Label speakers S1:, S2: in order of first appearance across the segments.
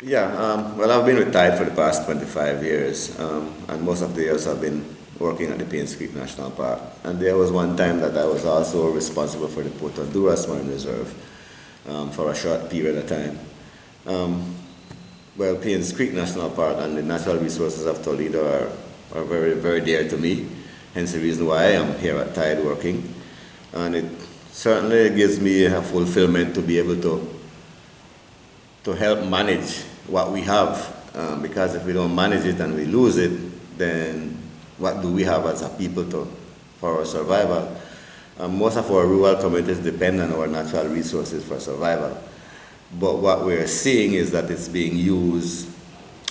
S1: Yeah, well, I've been retired for the past 25 years, and most of the years I've been working at the Pains Creek National Park. And there was one time that I was also responsible for the Port Honduras Marine Reserve for a short period of time. Um, well, Pains Creek National Park and the natural resources of Toledo are very, very dear to me, hence the reason why I am here at Tide working. And it certainly gives me a fulfillment to be able to help manage what we have. Because if we don't manage it and we lose it, then what do we have as a people for our survival? Most of our rural communities depend on our natural resources for survival. But what we're seeing is that it's being used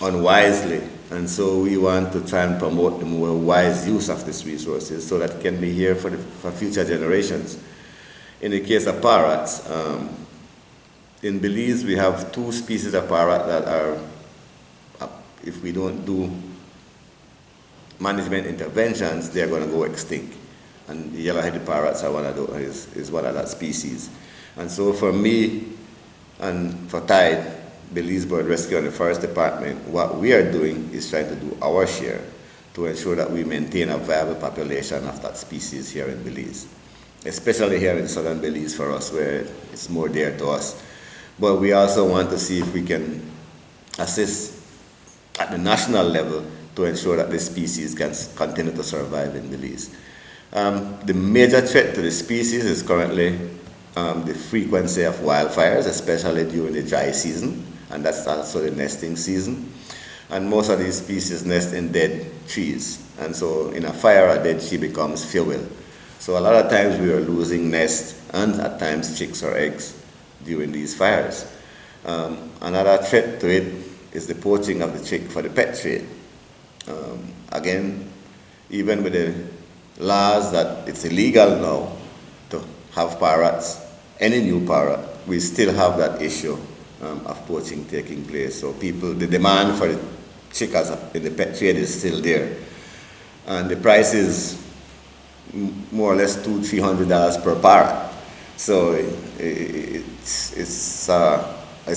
S1: unwisely. And so we want to try and promote the more wise use of these resources so that it can be here for future generations. In the case of parrots, in Belize, we have two species of parrot that are, if we don't do management interventions, they're going to go extinct. And the yellow-headed parrots are one of those, is one of that species. And so for me and for Tide, Belize Bird Rescue and the Forest Department, what we are doing is trying to do our share to ensure that we maintain a viable population of that species here in Belize, especially here in southern Belize for us, where it's more dear to us. But we also want to see if we can assist at the national level to ensure that the species can continue to survive in Belize. The major threat to the species is currently the frequency of wildfires, especially during the dry season, and that's also the nesting season. And most of these species nest in dead trees, and so in a fire, a dead tree becomes fuel. So a lot of times we are losing nests and at times chicks or eggs during these fires. Another threat to it is the poaching of the chick for the pet trade. Again, even with the laws that it's illegal now to have parrots, any new parrot, we still have that issue of poaching taking place. So the demand for the chick in the pet trade is still there. And the price is more or less $200-300 per parrot. So it's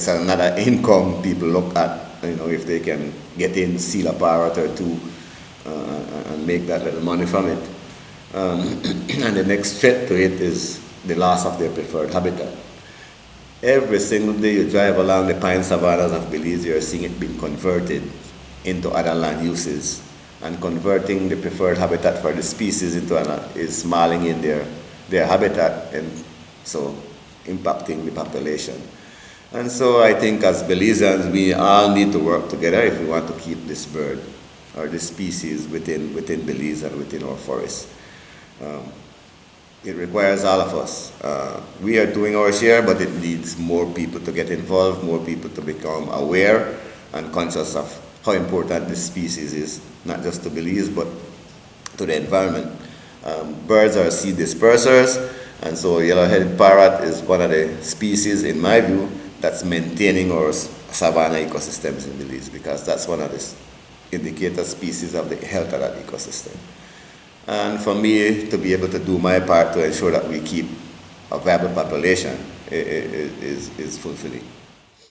S1: another income people look at, if they can get in, steal a parrot or two, and make that little money from it. And the next threat to it is the loss of their preferred habitat. Every single day you drive along the pine savannas of Belize, you're seeing it being converted into other land uses, and converting the preferred habitat for the species into is smalling in their habitat, and so impacting the population. And so I think as Belizeans, we all need to work together if we want to keep this bird or this species within Belize and within our forests. It requires all of us. We are doing our share, but it needs more people to get involved, more people to become aware and conscious of how important this species is, not just to Belize, but to the environment. Birds are seed dispersers, and so yellow-headed parrot is one of the species, in my view, that's maintaining our savanna ecosystems in Belize, because that's one of the indicator species of the health of that ecosystem. And for me to be able to do my part to ensure that we keep a viable population is fulfilling.